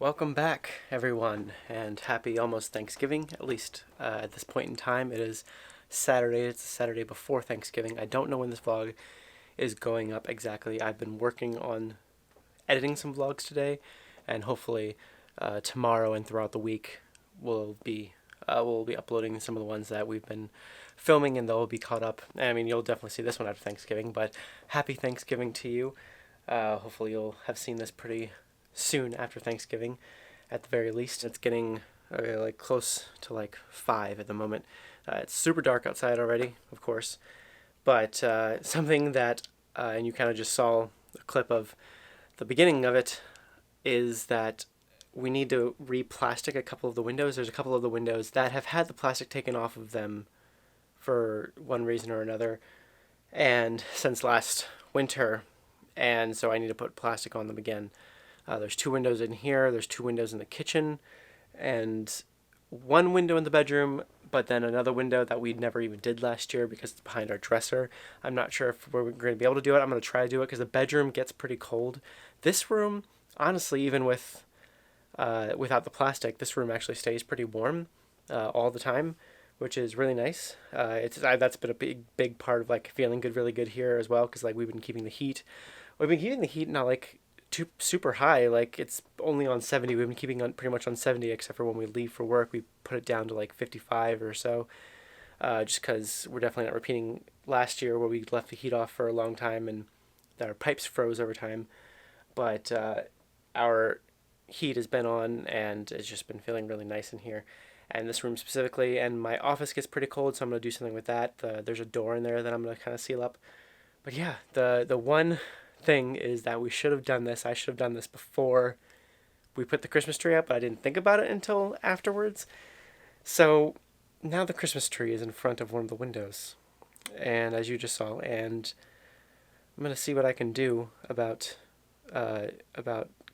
Welcome back, everyone, and happy almost Thanksgiving. At least at this point in time, it is Saturday. It's the Saturday before Thanksgiving. I don't know when this vlog is going up exactly. I've been working on editing some vlogs today, and hopefully tomorrow and throughout the week we'll be uploading some of the ones that we've been filming, and they'll be caught up. I mean, you'll definitely see this one after Thanksgiving, but happy Thanksgiving to you. Hopefully you'll have seen this pretty soon after Thanksgiving, at the very least. It's getting like close to like 5 at the moment. It's super dark outside already, of course, but something that and you kind of just saw a clip of the beginning of it, is that we need to re-plastic a couple of the windows. There's a couple of the windows that have had the plastic taken off of them for one reason or another, and since last winter, and so I need to put plastic on them again. There's 2 windows in here, there's 2 windows in the kitchen, and 1 window in the bedroom, but then another window that we never even did last year because it's behind our dresser. I'm not sure if we're going to be able to do it. I'm going to try to do it because the bedroom gets pretty cold. This room, honestly, even with without the plastic, this room actually stays pretty warm all the time, which is really nice. That's been a big part of like feeling good, really good here as well, because like we've been keeping the heat. We've been keeping the heat not like super high, like it's only on 70. We've been keeping on pretty much on 70, except for when we leave for work we put it down to like 55 or so, just because we're definitely not repeating last year where we left the heat off for a long time and our pipes froze over time. But our heat has been on and it's just been feeling really nice in here, and this room specifically. And my office gets pretty cold, so I'm going to do something with that. There's a door in there that I'm going to kind of seal up. But yeah, the one thing is that we should have done this. I should have done this before we put the Christmas tree up, but I didn't think about it until afterwards. So now the Christmas tree is in front of one of the windows, and as you just saw, and I'm gonna see what I can do about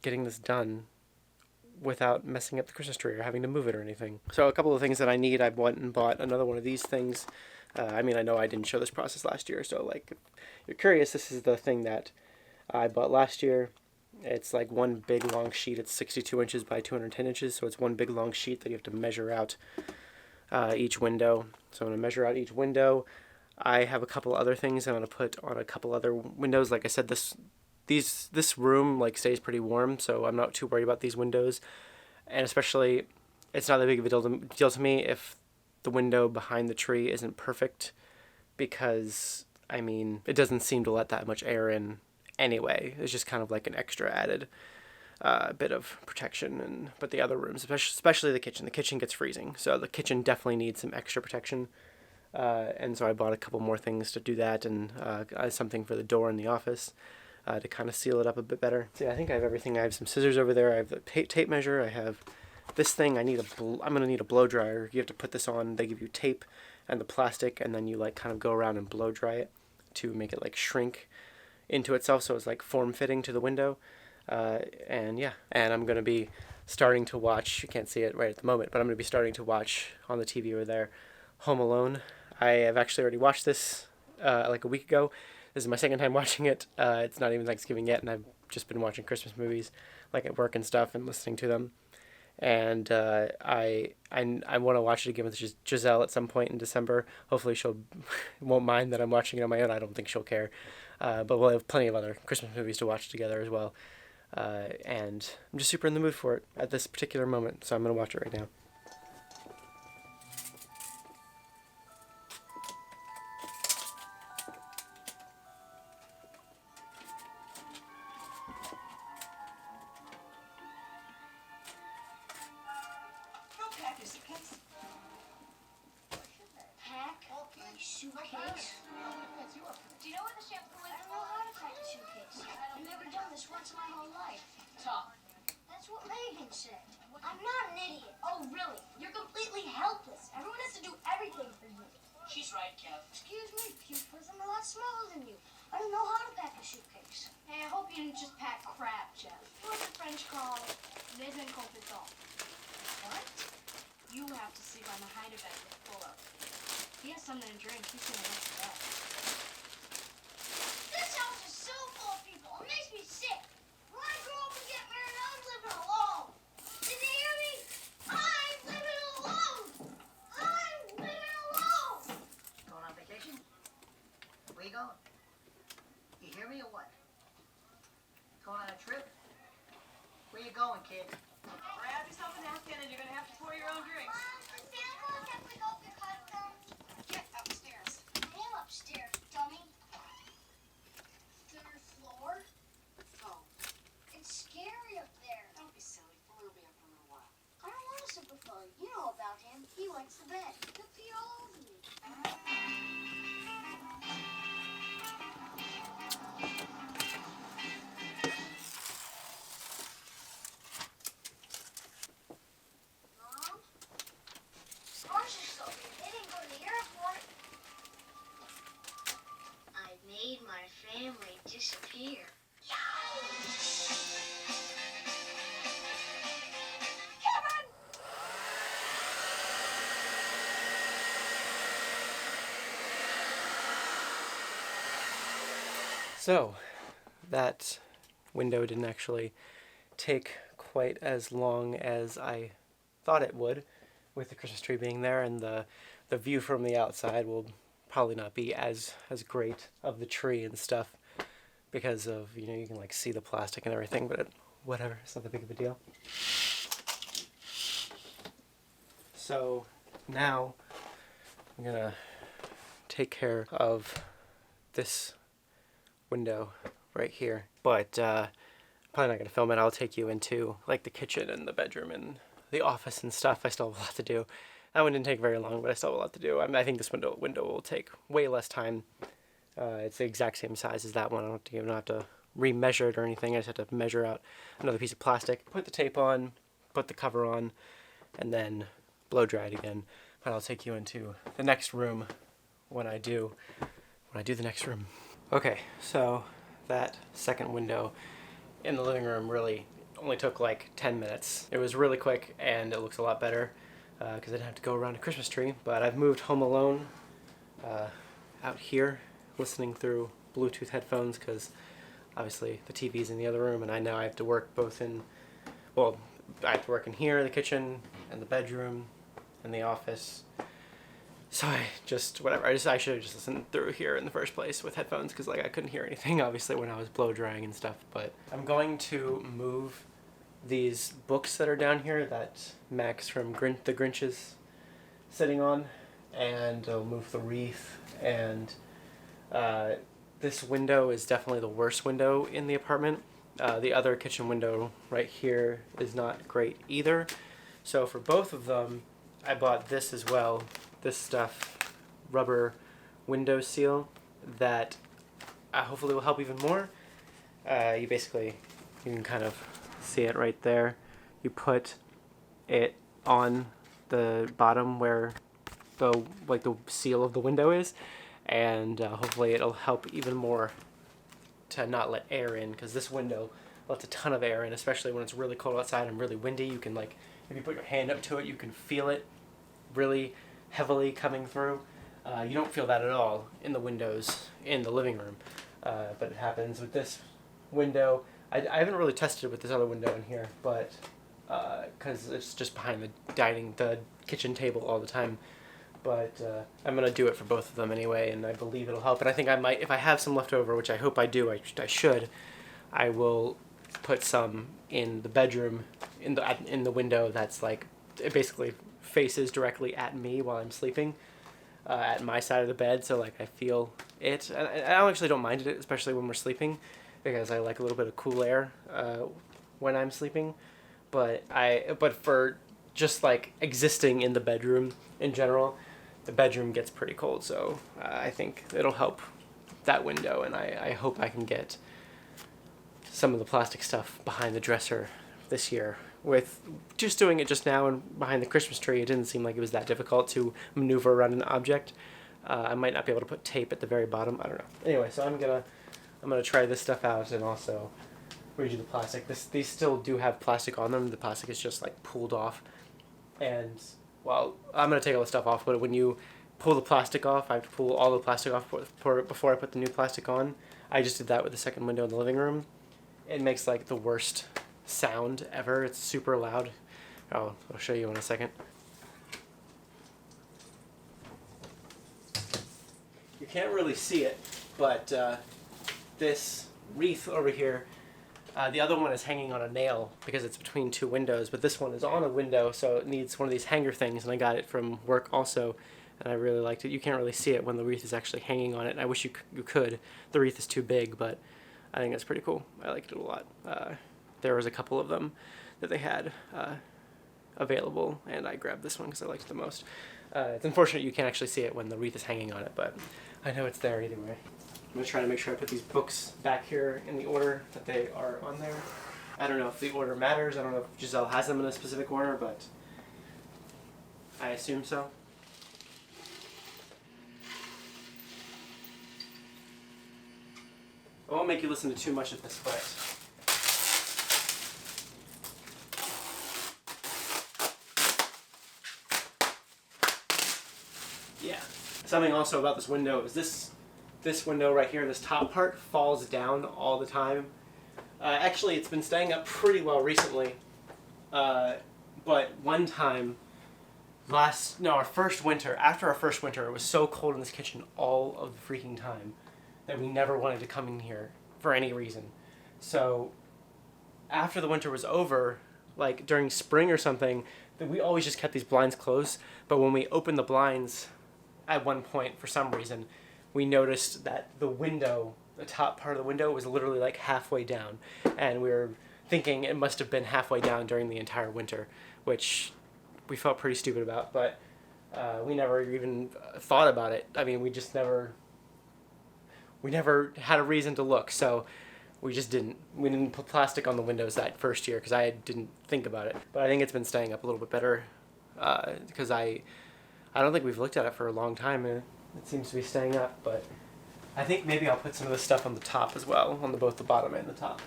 getting this done without messing up the Christmas tree or having to move it or anything. So a couple of things that I need. I went and bought another one of these things. I mean, I know I didn't show this process last year, so like, if you're curious, this is the thing that I bought last year. It's like one big long sheet. It's 62 inches by 210 inches, so it's one big long sheet that you have to measure out each window. So I'm going to measure out each window. I have a couple other things I'm going to put on a couple other windows. Like I said, this room like stays pretty warm, so I'm not too worried about these windows. And especially, it's not that big of a deal to me if the window behind the tree isn't perfect, because I mean, it doesn't seem to let that much air in anyway. It's just kind of like an extra added bit of protection. But the other rooms, especially the kitchen gets freezing, so the kitchen definitely needs some extra protection. And so I bought a couple more things to do that, and something for the door in the office to kind of seal it up a bit better. So yeah, I think I have everything. I have some scissors over there. I have the tape measure. I have this thing. I'm gonna need a blow dryer. You have to put this on. They give you tape and the plastic, and then you like kind of go around and blow dry it to make it like shrink into itself, so it's like form-fitting to the window. And yeah, and I'm going to be starting to watch, you can't see it right at the moment, but I'm going to be starting to watch on the TV over there, Home Alone. I have actually already watched this like a week ago. This is my second time watching it. It's not even Thanksgiving yet, and I've just been watching Christmas movies like at work and stuff and listening to them. And I want to watch it again with Giselle at some point in December. Hopefully she'll won't mind that I'm watching it on my own. I don't think she'll care. But we'll have plenty of other Christmas movies to watch together as well. And I'm just super in the mood for it at this particular moment, so I'm going to watch it right now. Suitcase? Do you know where the shampoo is? I don't know how to pack a suitcase. I've never done this once in my whole life. Tough. That's what Megan said. I'm not an idiot. Oh, really? You're completely helpless. Everyone has to do everything for you. She's right, Kev. Excuse me, because I'm a lot smaller than you. I don't know how to pack a suitcase. Hey, I hope you didn't just pack crap, Jeff. What the French call les incompetents. What? You have to sleep on the hide bed with full up. He has something to drink. He's gonna have to bed. This house is so full of people. It makes me sick. When I grow up and get married, I'm living alone. going, kid? Grab yourself a napkin and you're gonna have to pour your own drinks. Does Santa Claus have to go to customs? Get upstairs. I am upstairs, dummy. Third floor? Oh, It's scary up there. don't be silly. Fuller will be up in a little while. I don't want a super Philly. You know about him. He wets the bed. He'll pee all over me. Mom? Orange is so big. They didn't go to the airport. I made my family disappear. Kevin! So, that window didn't actually take quite as long as I thought it would, with the Christmas tree being there, and the view from the outside will probably not be as great of the tree and stuff because of, you know, you can like see the plastic and everything, but whatever, it's not that big of a deal. So now I'm gonna take care of this window right here, but probably not gonna film it. I'll take you into like the kitchen and the bedroom and the office and stuff. I still have a lot to do. That one didn't take very long, but I still have a lot to do. I think this window will take way less time. It's the exact same size as that one. I don't have to remeasure it or anything. I just have to measure out another piece of plastic, put the tape on, put the cover on, and then blow dry it again. But I'll take you into the next room when I do the next room. Okay, so that second window in the living room really only took like 10 minutes. It was really quick and it looks a lot better because I didn't have to go around a Christmas tree. But I've moved Home Alone out here, listening through Bluetooth headphones because obviously the TV's in the other room and I know I have to work both in, well, I have to work in here, the kitchen, and the bedroom, and the office. So I should have just listened through here in the first place with headphones because like I couldn't hear anything obviously when I was blow drying and stuff. But I'm going to move these books that are down here that Max from the Grinch is sitting on, and I'll move the wreath, and this window is definitely the worst window in the apartment. The other kitchen window right here is not great either. So for both of them, I bought this as well. This stuff, rubber window seal, that hopefully will help even more. You can kind of see it right there. You put it on the bottom where the seal of the window is, and hopefully it'll help even more to not let air in, because this window lets a ton of air in, especially when it's really cold outside and really windy. You can like, if you put your hand up to it, you can feel it really heavily coming through. You don't feel that at all in the windows in the living room, but it happens with this window. I haven't really tested it with this other window in here, but because it's just behind the kitchen table all the time. But I'm gonna do it for both of them anyway, and I believe it'll help. And I think I might, if I have some left over, which I hope I do. I should. I will put some in the bedroom, in the window that's like, it basically faces directly at me while I'm sleeping, at my side of the bed, so like I feel it. And I actually don't mind it, especially when we're sleeping, because I like a little bit of cool air when I'm sleeping. But for just like existing in the bedroom in general, the bedroom gets pretty cold, so I think it'll help that window, and I hope I can get some of the plastic stuff behind the dresser this year. With just doing it just now and behind the Christmas tree, it didn't seem like it was that difficult to maneuver around an object. I might not be able to put tape at the very bottom. I don't know. Anyway, so I'm gonna try this stuff out and also read you the plastic. These still do have plastic on them. The plastic is just like pulled off, and well, I'm gonna take all the stuff off. But when you pull the plastic off, I have to pull all the plastic off before I put the new plastic on. I just did that with the second window in the living room. It makes like the worst sound ever. It's super loud. I'll show you in a second. You can't really see it, but this wreath over here The other one is hanging on a nail because it's between two windows, but this one is on a window, so it needs one of these hanger things, and I got it from work also, and I really liked it. You can't really see it when the wreath is actually hanging on it, and I wish you could. The wreath is too big, but I think that's pretty cool. I liked it a lot. There was a couple of them that they had available, and I grabbed this one because I liked it the most. It's unfortunate you can't actually see it when the wreath is hanging on it, but I know it's there either way. I'm going to try to make sure I put these books back here in the order that they are on there. I don't know if the order matters. I don't know if Giselle has them in a specific order, but I assume so. I won't make you listen to too much of this, but yeah. Something also about this window is this window right here, this top part, falls down all the time. Actually, it's been staying up pretty well recently, but one time, our first winter, after our first winter, it was so cold in this kitchen all of the freaking time that we never wanted to come in here for any reason. So after the winter was over, like during spring or something, we always just kept these blinds closed, but when we opened the blinds at one point, for some reason, we noticed that the window, the top part of the window, was literally like halfway down, and we were thinking it must have been halfway down during the entire winter, which we felt pretty stupid about, but we never even thought about it. I mean, we never had a reason to look, so we didn't put plastic on the windows that first year because I didn't think about it. But I think it's been staying up a little bit better because I don't think we've looked at it for a long time, and it seems to be staying up, but I think maybe I'll put some of this stuff on the top as well, on both the bottom and the top.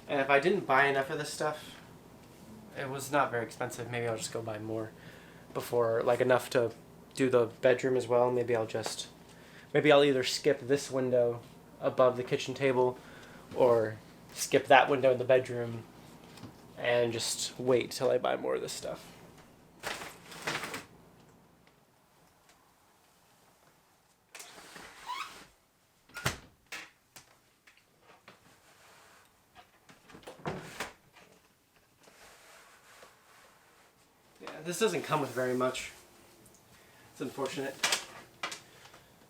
And if I didn't buy enough of this stuff, it was not very expensive, maybe I'll just go buy more before, like enough to do the bedroom as well. Maybe I'll either skip this window above the kitchen table or skip that window in the bedroom and just wait till I buy more of this stuff. This doesn't come with very much. It's unfortunate.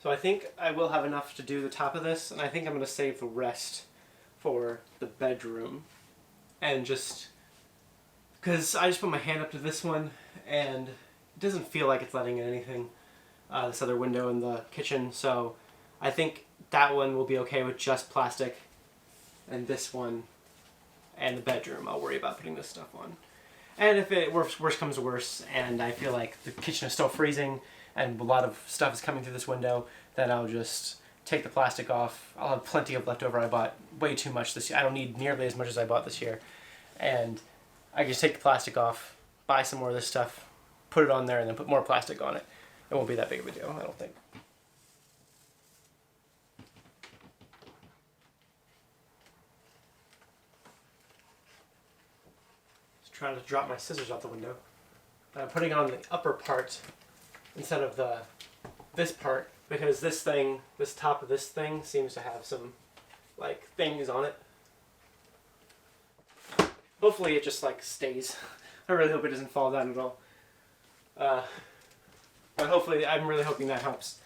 So I think I will have enough to do the top of this, and I think I'm going to save the rest for the bedroom. And just because I just put my hand up to this one, and it doesn't feel like it's letting in anything, this other window in the kitchen, so I think that one will be okay with just plastic, and this one and the bedroom I'll worry about putting this stuff on. And if it worse comes to worse, and I feel like the kitchen is still freezing and a lot of stuff is coming through this window, then I'll just take the plastic off. I'll have plenty of leftover. I bought way too much this year. I don't need nearly as much as I bought this year. And I can just take the plastic off, buy some more of this stuff, put it on there, and then put more plastic on it. It won't be that big of a deal, I don't think. Trying to drop my scissors out the window. I'm putting on the upper part instead of this part because this top of this thing seems to have some like things on it. Hopefully it just like stays. I really hope it doesn't fall down at all. But hopefully, I'm really hoping that helps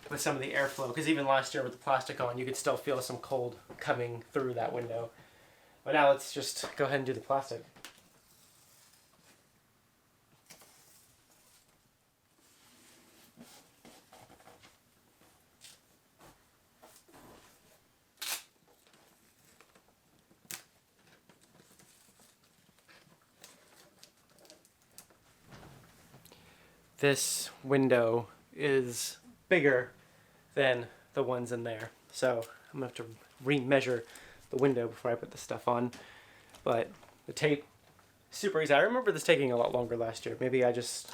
with some of the airflow because even last year with the plastic on, you could still feel some cold coming through that window. But now let's just go ahead and do the plastic. This window is bigger than the ones in there, so I'm going to have to remeasure the window before I put this stuff on. But the tape, super easy. I remember this taking a lot longer last year. Maybe I just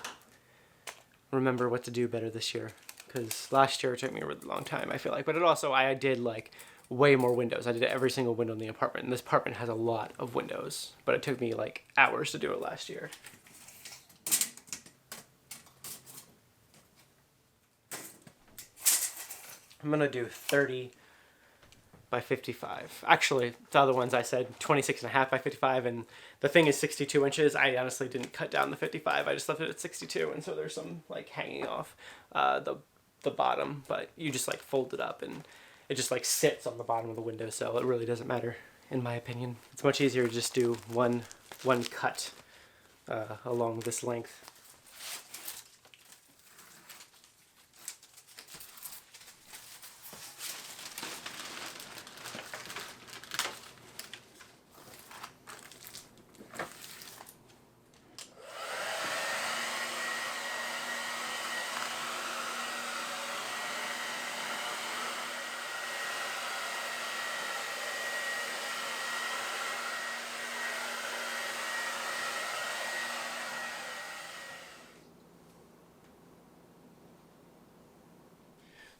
remember what to do better this year, because last year it took me a really long time, I feel like. But it also, I did like way more windows. I did every single window in the apartment, and this apartment has a lot of windows, but it took me like hours to do it last year. I'm going to do 30 by 55. Actually, the other ones I said 26.5 by 55, and the thing is 62 inches. I honestly didn't cut down the 55. I just left it at 62, and so there's some like hanging off the bottom, but you just like fold it up and it just like sits on the bottom of the window, so it really doesn't matter in my opinion. It's much easier to just do one cut along this length.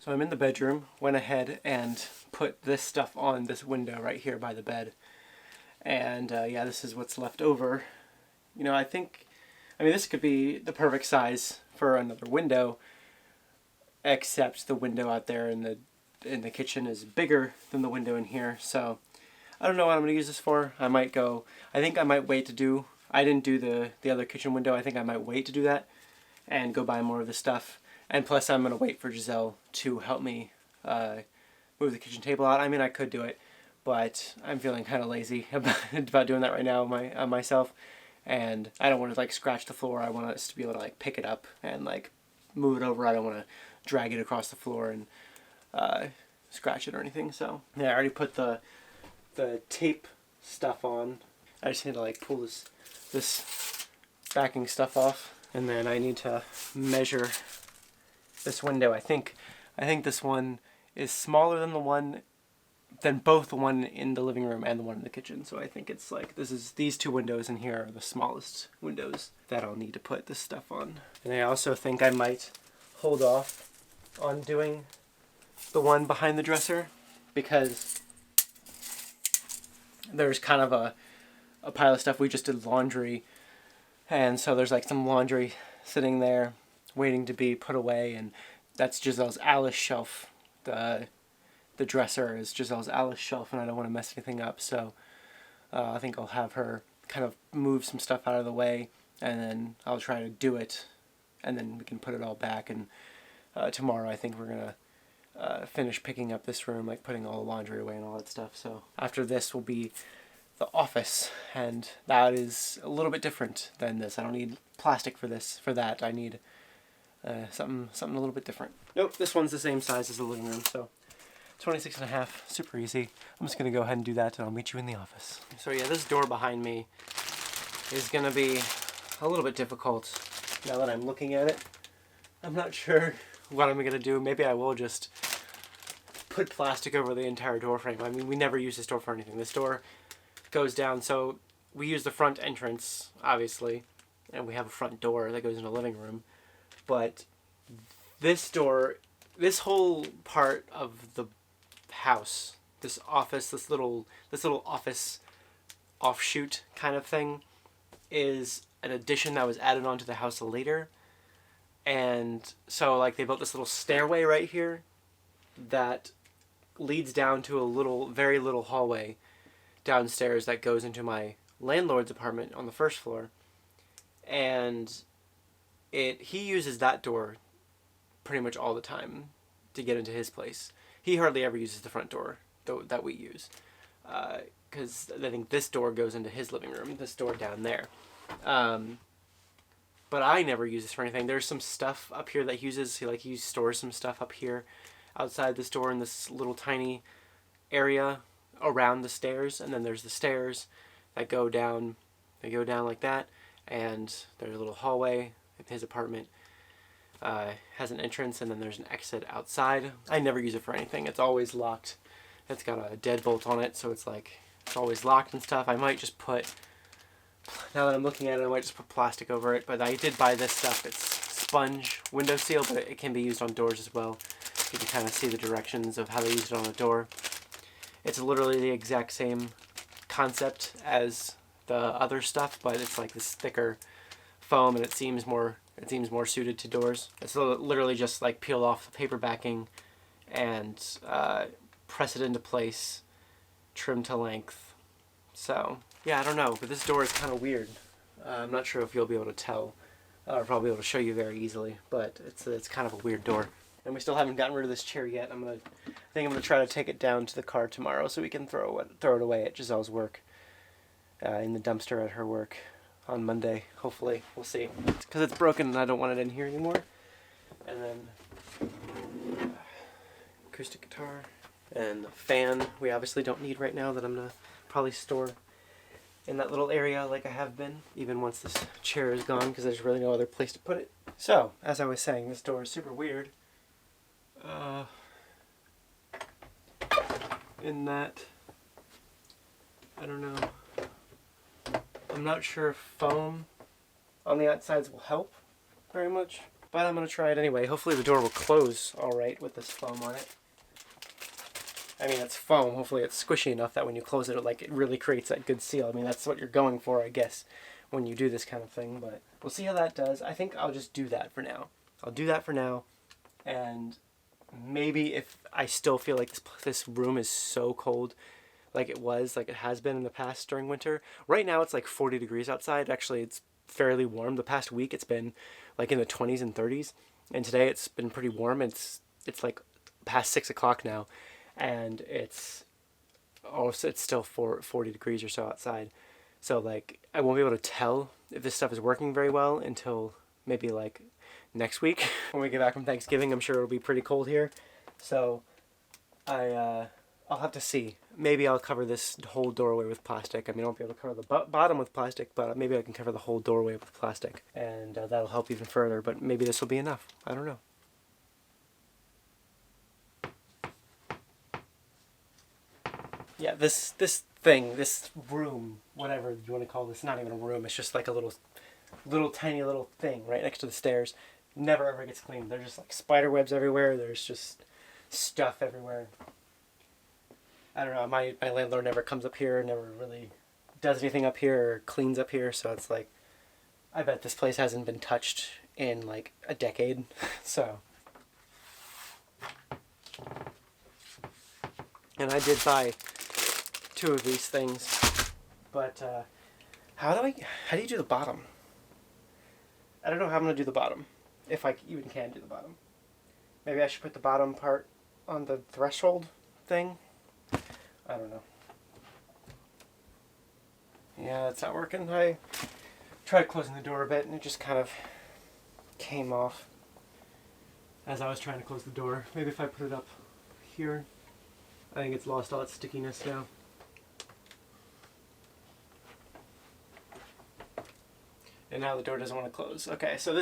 So I'm in the bedroom, went ahead and put this stuff on this window right here by the bed. And yeah, this is what's left over. You know, I mean, this could be the perfect size for another window, except the window out there in the kitchen is bigger than the window in here. So I don't know what I'm going to use this for. I think I might wait to do, I didn't do the other kitchen window. I think I might wait to do that and go buy more of the stuff. And plus I'm going to wait for Giselle to help me move the kitchen table out. I mean, I could do it, but I'm feeling kind of lazy about doing that right now myself. And I don't want to like scratch the floor. I want us to be able to like pick it up and like move it over. I don't want to drag it across the floor and scratch it or anything. So yeah, I already put the tape stuff on. I just need to like pull this backing stuff off, and then I need to measure this window. I think this one is smaller than both the one in the living room and the one in the kitchen. So I think it's like these two windows in here are the smallest windows that I'll need to put this stuff on. And I also think I might hold off on doing the one behind the dresser because there's kind of a pile of stuff. We just did laundry, and so there's like some laundry sitting there waiting to be put away, and that's Giselle's Alice shelf. The dresser is Giselle's Alice shelf, and I don't want to mess anything up, so I think I'll have her kind of move some stuff out of the way, and then I'll try to do it, and then we can put it all back. And tomorrow I think we're gonna finish picking up this room, like putting all the laundry away and all that stuff. So after this will be the office, and that is a little bit different than this. I don't need plastic for that. I need something a little bit different. Nope, this one's the same size as the living room, so 26.5, super easy. I'm just gonna go ahead and do that, and I'll meet you in the office. So yeah, this door behind me is gonna be a little bit difficult now that I'm looking at it. I'm not sure what I'm gonna do. Maybe I will just put plastic over the entire door frame. I mean, we never use this door for anything. This door goes down, so we use the front entrance, obviously, and we have a front door that goes into the living room. But this door, this whole part of the house, this office, this little office offshoot kind of thing, is an addition that was added onto the house later. And so like they built this little stairway right here that leads down to a very little hallway downstairs that goes into my landlord's apartment on the first floor. And he uses that door pretty much all the time to get into his place. He hardly ever uses the front door that we use, because I think this door goes into his living room, this door down there. But I never use this for anything. There's some stuff up here that he uses. He stores some stuff up here outside this door in this little tiny area around the stairs, and then there's the stairs that go down. They go down like that, and there's a little hallway. His apartment has an entrance, and then there's an exit outside. I never use it for anything. It's always locked. It's got a deadbolt on it, so it's always locked and stuff. I might just put, now that I'm looking at it, I might just put plastic over it. But I did buy this stuff. It's sponge window seal, but it can be used on doors as well. You can kind of see the directions of how they use it on a door. It's literally the exact same concept as the other stuff, but it's like this thicker foam, and it seems more suited to doors. It's literally just like peel off the paper backing and press it into place trim to length. So, yeah, I don't know, but this door is kind of weird. I'm not sure if you'll be able to tell. I'll probably be able to show you very easily, but it's kind of a weird door. And we still haven't gotten rid of this chair yet. I think I'm gonna try to take it down to the car tomorrow so we can throw it away at Giselle's work, in the dumpster at her work on Monday. Hopefully, we'll see. Because it's broken and I don't want it in here anymore. And then acoustic guitar and the fan. We obviously don't need right now. That I'm gonna probably store in that little area like I have been, even once this chair is gone, because there's really no other place to put it. So, as I was saying, this door is super weird. In that, I don't know, I'm not sure if foam on the outsides will help very much, but I'm going to try it anyway. Hopefully the door will close alright with this foam on it. I mean, it's foam. Hopefully it's squishy enough that when you close it, it really creates that good seal. I mean, that's what you're going for, I guess, when you do this kind of thing, but we'll see how that does. I think I'll just do that for now. I'll do that for now, and maybe if I still feel like this room is so cold, like it has been in the past during winter. Right now it's like 40 degrees outside. Actually, it's fairly warm. The past week it's been like in the 20s and 30s, and today it's been pretty warm. It's like past 6 o'clock now, and it's still 40 degrees or so outside. So like I won't be able to tell if this stuff is working very well until maybe like next week when we get back from Thanksgiving. I'm sure it'll be pretty cold here, so I'll have to see. Maybe I'll cover this whole doorway with plastic. I mean, I won't be able to cover the bottom with plastic, but maybe I can cover the whole doorway with plastic, and that'll help even further. But maybe this will be enough. I don't know. Yeah, this room, whatever you want to call this, not even a room. It's just like a little tiny little thing right next to the stairs. Never ever gets cleaned. There's just like spider webs everywhere. There's just stuff everywhere. I don't know. My landlord never comes up here. Never really does anything up here or cleans up here. So it's like, I bet this place hasn't been touched in like a decade. So. And I did buy 2 of these things, but how do you do the bottom? I don't know how I'm gonna do the bottom, if I even can do the bottom. Maybe I should put the bottom part on the threshold thing. I don't know. Yeah, it's not working. I tried closing the door a bit and it just kind of came off as I was trying to close the door. Maybe if I put it up here. I think it's lost all its stickiness now. And now the door doesn't want to close. Okay, so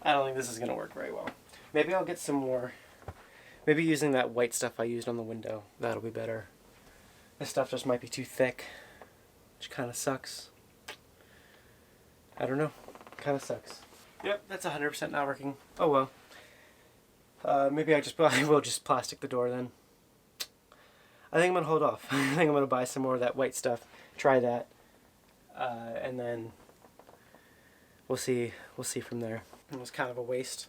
I don't think this is going to work very well. Maybe I'll get some more. Maybe using that white stuff I used on the window. That'll be better. This stuff just might be too thick, which kind of sucks. I don't know. Kind of sucks. Yep, that's 100% not working. Oh well. Maybe I will just plastic the door then. I think I'm going to hold off. I think I'm going to buy some more of that white stuff. Try that. And then we'll see from there. It was kind of a waste.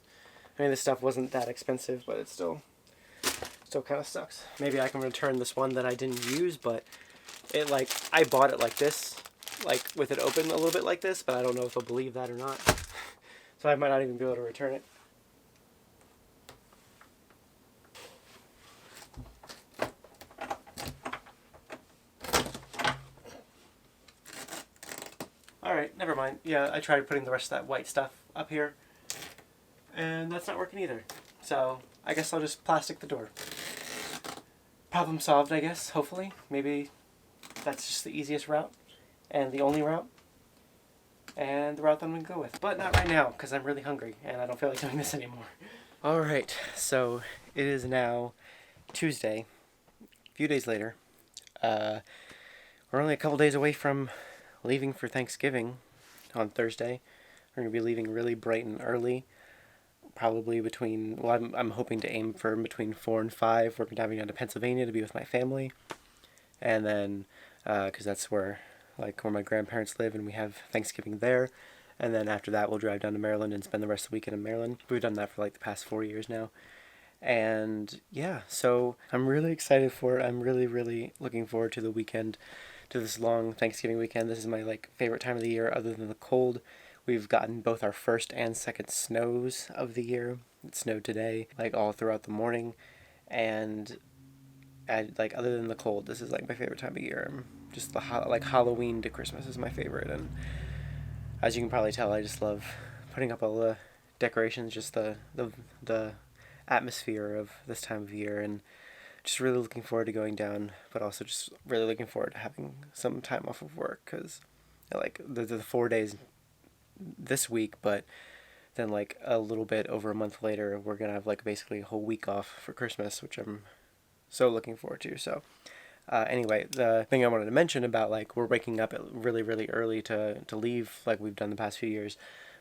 I mean, this stuff wasn't that expensive, but it still kind of sucks. Maybe I can return this one that I didn't use, but I bought it like this, like with it open a little bit like this, but I don't know if they'll believe that or not. So I might not even be able to return it. Alright, never mind. Yeah, I tried putting the rest of that white stuff up here, and that's not working either. So, I guess I'll just plastic the door. Problem solved, I guess, hopefully. Maybe that's just the easiest route, and the only route, and the route that I'm going to go with. But not right now, because I'm really hungry, and I don't feel like doing this anymore. Alright, so it is now Tuesday, a few days later. We're only a couple days away from leaving for Thanksgiving on Thursday. We're going to be leaving really bright and early. Probably I'm hoping to aim for between 4 and 5. We're driving down to Pennsylvania to be with my family. And then, because that's where my grandparents live, and we have Thanksgiving there. And then after that, we'll drive down to Maryland and spend the rest of the weekend in Maryland. We've done that for like the past 4 years now. And yeah, so I'm really excited for it. I'm really, really looking forward to the weekend, to this long Thanksgiving weekend. This is my like favorite time of the year other than the cold. We've gotten both our first and second snows of the year. It snowed today, like all throughout the morning, and like other than the cold, this is like my favorite time of year. Just the like Halloween to Christmas is my favorite, and as you can probably tell, I just love putting up all the decorations, just the atmosphere of this time of year, and just really looking forward to going down, but also just really looking forward to having some time off of work because like the 4 days this week, but then like a little bit over a month later, we're gonna have like basically a whole week off for Christmas, which I'm so looking forward to. So anyway, the thing I wanted to mention about like we're waking up really really early to leave like we've done the past few years,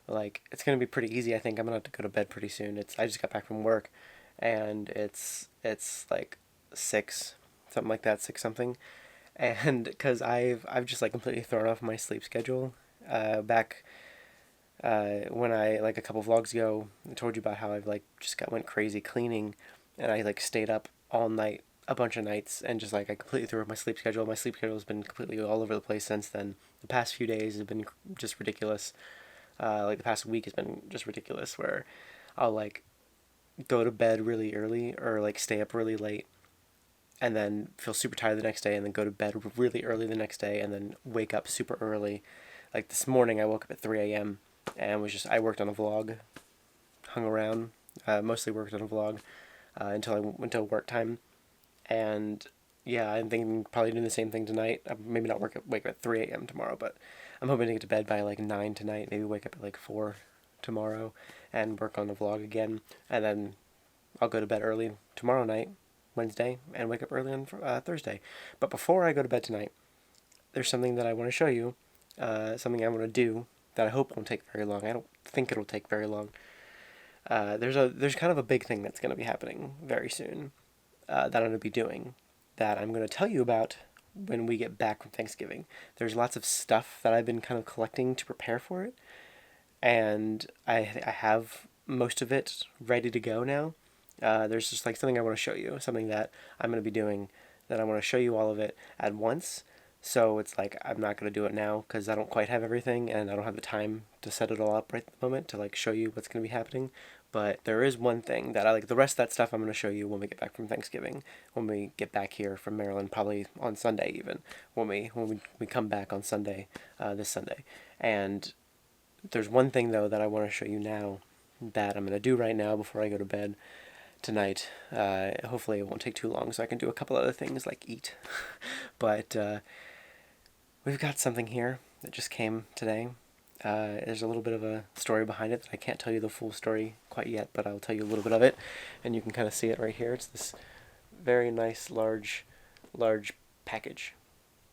like it's gonna be pretty easy. I think I'm gonna have to go to bed pretty soon. I just got back from work, and it's like 6 something like that, 6 something, and because I've just like completely thrown off my sleep schedule. Back when I like a couple vlogs ago, I told you about how I've like just went crazy cleaning, and I like stayed up all night a bunch of nights and just like I completely threw off my sleep schedule. My sleep schedule has been completely all over the place since then. The past few days have been just ridiculous. Like the past week has been just ridiculous where I'll like go to bed really early or like stay up really late and then feel super tired the next day and then go to bed really early the next day and then wake up super early. Like this morning I woke up at 3 a.m. and I worked on a vlog, hung around, mostly worked on a vlog until work time. And yeah, I'm thinking probably doing the same thing tonight. Maybe not wake up at 3 a.m. tomorrow, but I'm hoping to get to bed by like 9 tonight, maybe wake up at like 4 tomorrow and work on the vlog again. And then I'll go to bed early tomorrow night, Wednesday, and wake up early on Thursday. But before I go to bed tonight, there's something that I want to show you, something I want to do that I hope won't take very long. I don't think it'll take very long. There's kind of a big thing that's going to be happening very soon that I'm going to be doing that I'm going to tell you about when we get back from Thanksgiving. There's lots of stuff that I've been kind of collecting to prepare for it, and I have most of it ready to go now. There's just like something I want to show you, something that I'm going to be doing that I want to show you all of it at once. So it's like I'm not going to do it now because I don't quite have everything and I don't have the time to set it all up right at the moment to like show you what's going to be happening. But there is one thing that I like. The rest of that stuff I'm going to show you when we get back from Thanksgiving, when we get back here from Maryland, probably on Sunday even, when we come back on Sunday, this Sunday. And there's one thing though that I want to show you now that I'm going to do right now before I go to bed tonight. Hopefully it won't take too long so I can do a couple other things like eat. But we've got something here that just came today. There's a little bit of a story behind it. I can't tell you the full story quite yet, but I'll tell you a little bit of it, and you can kind of see it right here. It's this very nice, large package.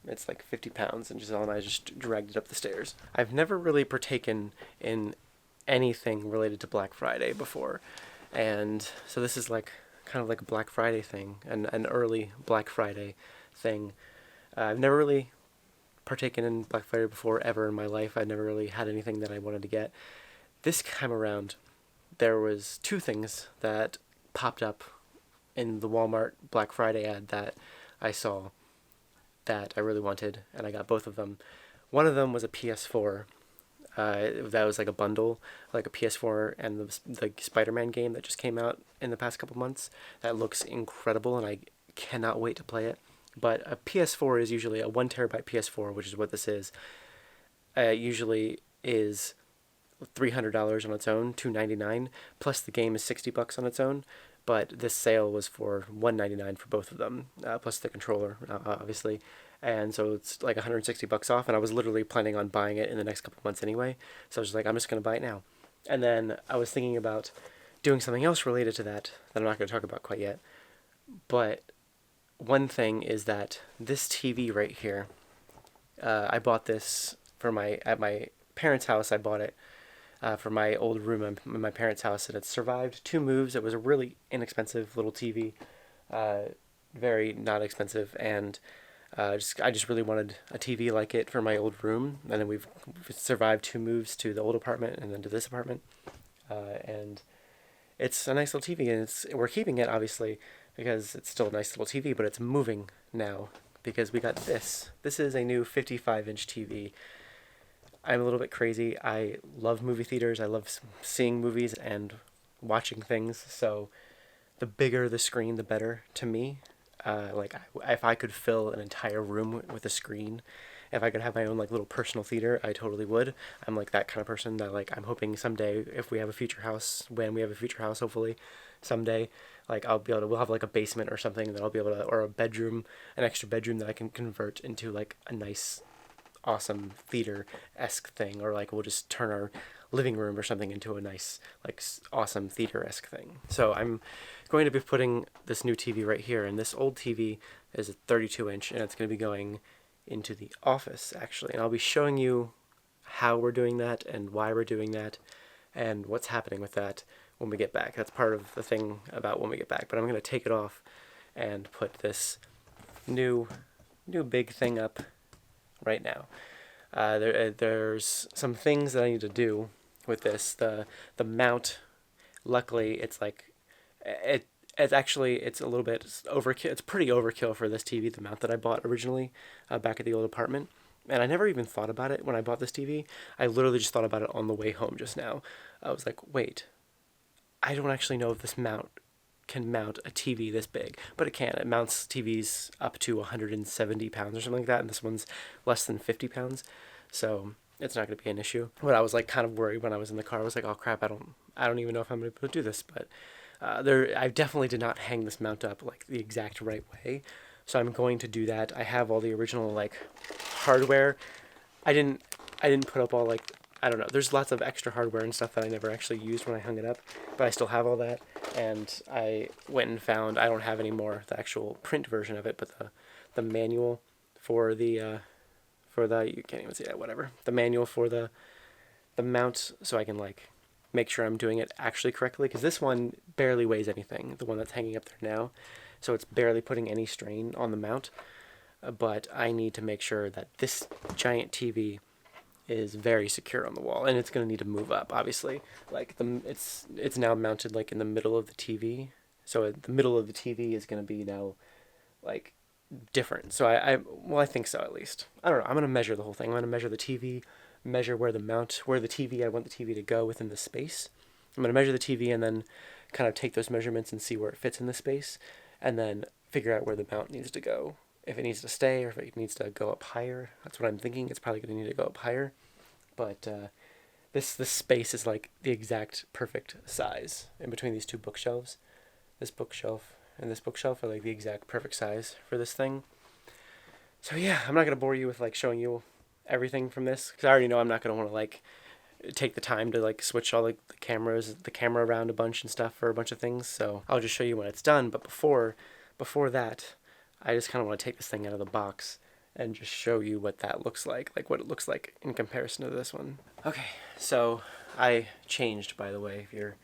It's like 50 pounds, and Giselle and I just dragged it up the stairs. I've never really partaken in anything related to Black Friday before, and so this is like kind of like a Black Friday thing, an early Black Friday thing. I've never really partaken in Black Friday before ever in my life. I never really had anything that I wanted to get. This time around, there was 2 things that popped up in the Walmart Black Friday ad that I saw that I really wanted, and I got both of them. One of them was a PS4. That was like a bundle, like a PS4 and the Spider-Man game that just came out in the past couple months. That looks incredible, and I cannot wait to play it. But a PS4 is usually a 1 terabyte PS4, which is what this is. Usually is $300 on its own, $299, plus the game is $60 on its own. But this sale was for $199 for both of them, plus the controller, obviously. And so it's like $160 off, and I was literally planning on buying it in the next couple months anyway. So I was just like, I'm just going to buy it now. And then I was thinking about doing something else related to that I'm not going to talk about quite yet. But one thing is that this TV right here, I bought this at my parents' house. I bought it for my old room in my parents' house, and it survived 2 moves. It was a really inexpensive little TV, very not expensive, and I just really wanted a TV like it for my old room. And then we've survived 2 moves to the old apartment and then to this apartment, and it's a nice little TV, and we're keeping it obviously because it's still a nice little TV, but it's moving now because we got this. This is a new 55-inch TV. I'm a little bit crazy. I love movie theaters. I love seeing movies and watching things. So the bigger the screen, the better to me. Like if I could fill an entire room with a screen, if I could have my own like little personal theater, I totally would. I'm like that kind of person that like I'm hoping someday if we have a future house, when we have a future house, hopefully someday, like we'll have like a basement or something that I'll be able to, or a bedroom, an extra bedroom that I can convert into like a nice awesome theater-esque thing, or like we'll just turn our living room or something into a nice like awesome theater-esque thing. So I'm going to be putting this new TV right here, and this old TV is a 32-inch, and it's going to be going into the office actually, and I'll be showing you how we're doing that and why we're doing that and what's happening with that when we get back. That's part of the thing about when we get back, but I'm going to take it off and put this new big thing up right now. There's some things that I need to do with this. The mount, luckily, it's like it's a little bit overkill. It's pretty overkill for this TV. The mount that I bought originally back at the old apartment, and I never even thought about it when I bought this TV. I literally just thought about it on the way home just now. I was like, wait, I don't actually know if this mount can mount a TV this big, but it can. It mounts TVs up to 170 pounds or something like that, and this one's less than 50 pounds, so it's not going to be an issue. But I was like kind of worried when I was in the car. I was like, oh crap, I don't even know if I'm going to be able to do this. But I definitely did not hang this mount up like the exact right way, so I'm going to do that. I have all the original like hardware. I didn't put up all like, I don't know. There's lots of extra hardware and stuff that I never actually used when I hung it up, but I still have all that. And I went and found, I don't have any more the actual print version of it, but the manual for the you can't even see that, whatever. The manual for the mount, so I can like make sure I'm doing it actually correctly, because this one barely weighs anything, the one that's hanging up there now, so it's barely putting any strain on the mount. But I need to make sure that this giant TV is very secure on the wall, and it's going to need to move up, obviously. Like it's now mounted like in the middle of the TV, so the middle of the TV is going to be now like different. So I think so, at least. I don't know. I'm going to measure the whole thing. I'm going to measure the TV, measure where the TV, I want the TV to go within the space. I'm going to measure the TV and then kind of take those measurements and see where it fits in the space, and then figure out where the mount needs to go. If it needs to stay or if it needs to go up higher. That's what I'm thinking. It's probably going to need to go up higher. But this space is like the exact perfect size in between these two bookshelves. This bookshelf and this bookshelf are like the exact perfect size for this thing. So yeah, I'm not going to bore you with like showing you everything from this, because I already know I'm not going to want to like take the time to like switch all like the camera around a bunch and stuff for a bunch of things. So I'll just show you when it's done. But before that, I just kind of want to take this thing out of the box and just show you what that looks like what it looks like in comparison to this one. Okay, so I changed, by the way, if you're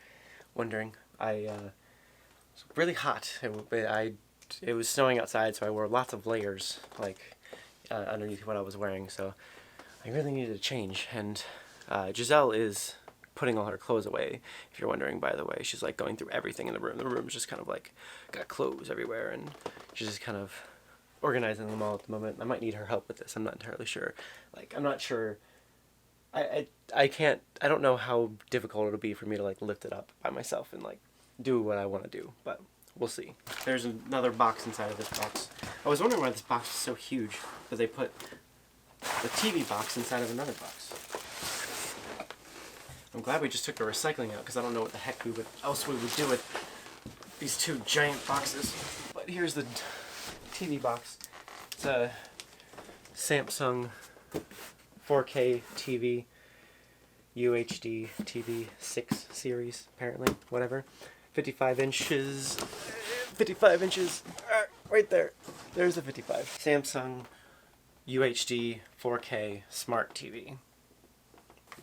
wondering. It was really hot. It was snowing outside, so I wore lots of layers, like underneath what I was wearing, so I really needed to change. And Giselle is putting all her clothes away, if you're wondering, by the way. She's like going through everything in the room. The room's just kind of like got clothes everywhere, and she's just kind of organizing them all at the moment. I might need her help with this. I'm not entirely sure. Like, I'm not sure. I don't know how difficult it'll be for me to like lift it up by myself and like do what I want to do, but we'll see. There's another box inside of this box. I was wondering why this box is so huge, because they put the TV box inside of another box. I'm glad we just took the recycling out, because I don't know what the heck else we would do with these two giant boxes. But here's the TV box. It's a Samsung 4K TV, UHD TV 6 series, apparently, whatever. 55 inches, right there. There's the 55. Samsung UHD 4K Smart TV.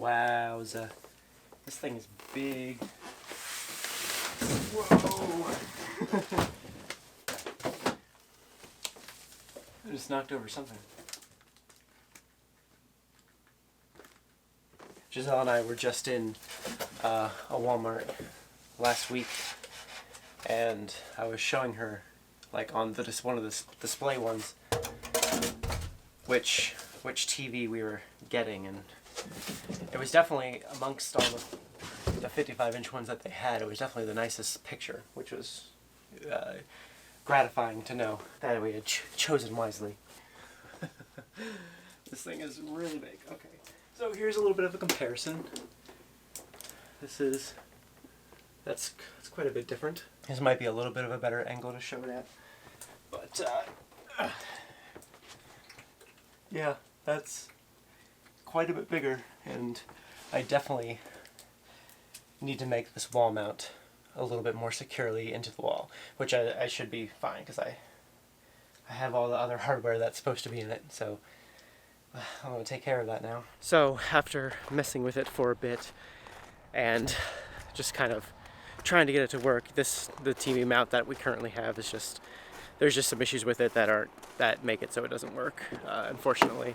Wowza. This thing is big. Whoa! I just knocked over something. Giselle and I were just in a Walmart last week, and I was showing her, like on the one of the display ones, which TV we were getting, and it was definitely amongst all the 55-inch ones that they had. It was definitely the nicest picture, which was gratifying to know that we had chosen wisely. This thing is really big. Okay, so here's a little bit of a comparison. That's quite a bit different. This might be a little bit of a better angle to show it at, but yeah, that's quite a bit bigger, and I definitely need to make this wall mount a little bit more securely into the wall, which I should be fine, because I have all the other hardware that's supposed to be in it, so I'm going to take care of that now. So after messing with it for a bit and just kind of trying to get it to work, the TV mount that we currently have is just, there's just some issues with it that make it so it doesn't work, unfortunately.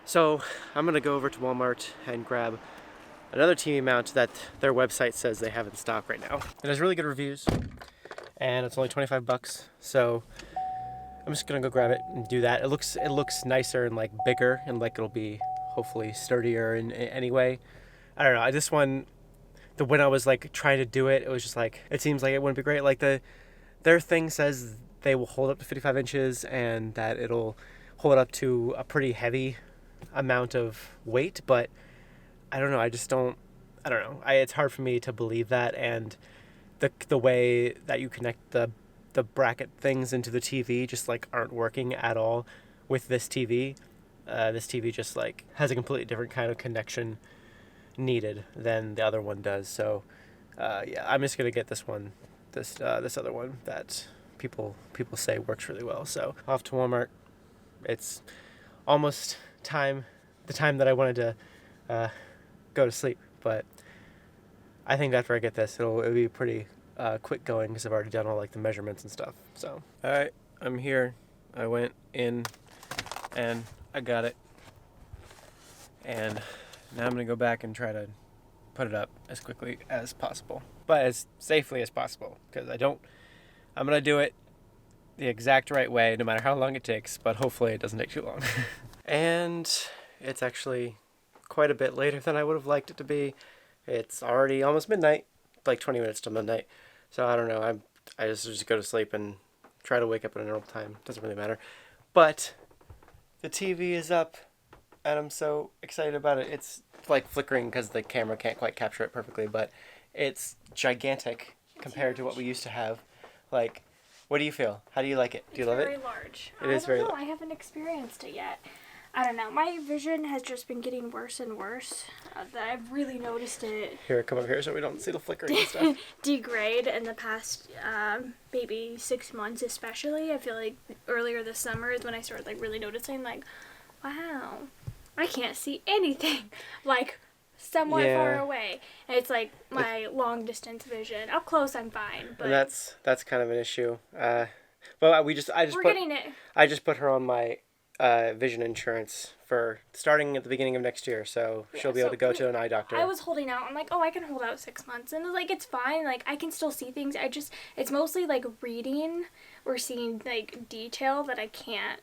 So I'm going to go over to Walmart and grab another TV mount that their website says they have in stock right now. It has really good reviews, and it's only $25, so I'm just gonna go grab it and do that. It looks nicer and like bigger, and like it'll be hopefully sturdier in any way. I don't know. This one, when I was like trying to do it, it was just like, it seems like it wouldn't be great. Like their thing says they will hold up to 55 inches and that it'll hold up to a pretty heavy amount of weight, but I don't know. I don't know. It's hard for me to believe that, and the way that you connect the bracket things into the TV just like aren't working at all with this TV. This TV just like has a completely different kind of connection needed than the other one does. So yeah, I'm just gonna get this other one that people say works really well. So off to Walmart. It's almost the time that I wanted to go to sleep, but I think after I get this, it'll be pretty quick going, because I've already done all like the measurements and stuff. So all right, I'm here. I went in and I got it, and now I'm gonna go back and try to put it up as quickly as possible, but as safely as possible, because I'm gonna do it the exact right way, no matter how long it takes, but hopefully it doesn't take too long. And it's actually quite a bit later than I would have liked it to be. It's already almost midnight, like 20 minutes to midnight. So I don't know. I just go to sleep and try to wake up at a normal time. Doesn't really matter. But the TV is up, and I'm so excited about it. It's like flickering because the camera can't quite capture it perfectly, but it's gigantic compared to what we used to have. Like, what do you feel? How do you like it? Do you love it? It's very large. It is very large. I haven't experienced it yet. I don't know. My vision has just been getting worse and worse. I've really noticed it. Here, come over here so we don't see the flickering and stuff. Degrade in the past maybe 6 months, especially. I feel like earlier this summer is when I started like really noticing, like, wow, I can't see anything, like somewhat far away. And it's like my long distance vision. Up close, I'm fine, but and that's kind of an issue. But we're getting it. I just put her on my vision insurance for starting at the beginning of next year, so she'll be able to go to an eye doctor. I was holding out. I'm like, oh, I can hold out 6 months, and like it's fine. Like I can still see things. It's mostly like reading or seeing like detail that I can't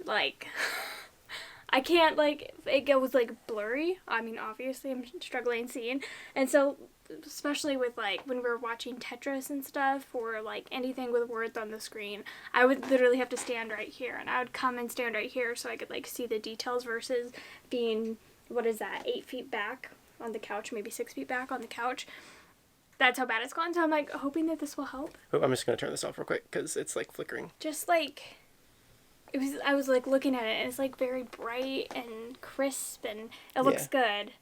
like. I can't like it goes like blurry. I mean, obviously I'm struggling seeing, and so especially with like when we're watching Tetris and stuff, or like anything with words on the screen, I would literally have to stand right here, and I would come and stand right here so I could like see the details versus being, what is that, 8 feet back on the couch, maybe 6 feet back on the couch. That's how bad it's gone. So I'm like hoping that this will help. Oh, I'm just gonna turn this off real quick because it's like flickering. Just like I was like looking at it, and it's like very bright and crisp, and it looks good.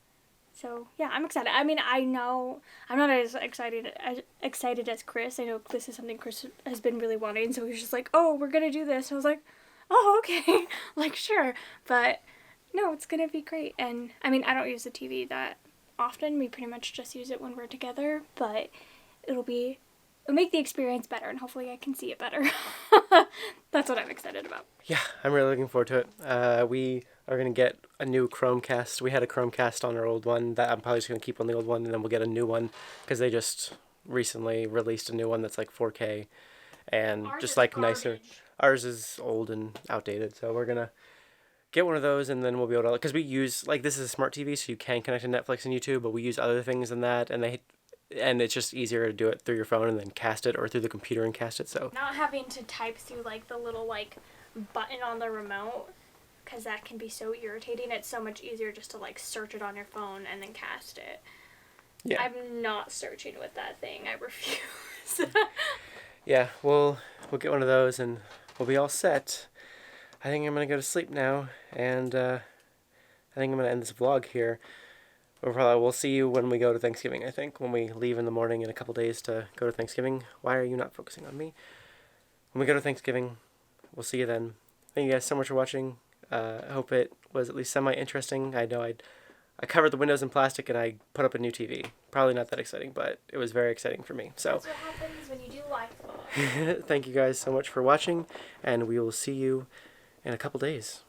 So yeah, I'm excited. I mean, I know I'm not as excited as Chris. I know this is something Chris has been really wanting, so he's just like, oh, we're gonna do this. I was like, oh, okay, like sure, but no, it's gonna be great. And I mean, I don't use the TV that often. We pretty much just use it when we're together, but it'll be it'll make the experience better, and hopefully I can see it better. That's what I'm excited about. Yeah, I'm really looking forward to it. We are going to get a new Chromecast. We had a Chromecast on our old one that I'm probably just going to keep on the old one, and then we'll get a new one because they just recently released a new one that's like 4K and Ours just is like nicer. garbage. Ours is old and outdated, so we're going to get one of those, and then we'll be able to, because we use, like, this is a smart TV, so you can connect to Netflix and YouTube, but we use other things than that, and it's just easier to do it through your phone and then cast it, or through the computer and cast it. So Not having to type through like the little like button on the remote, because that can be so irritating. It's so much easier just to like search it on your phone and then cast it. yeah, I'm not searching with that thing. I refuse. yeah, we'll get one of those, and we'll be all set. I think I'm gonna go to sleep now, and I think I'm gonna end this vlog here. We'll see you when we go to Thanksgiving, I think, when we leave in the morning in a couple days to go to Thanksgiving. Why are you not focusing on me? When we go to Thanksgiving, we'll see you then. Thank you guys so much for watching. I hope it was at least semi-interesting. I know I covered the windows in plastic and I put up a new TV. Probably not that exciting, but it was very exciting for me. So That's what happens when you do live vlogs. thank you guys so much for watching, and we will see you in a couple days.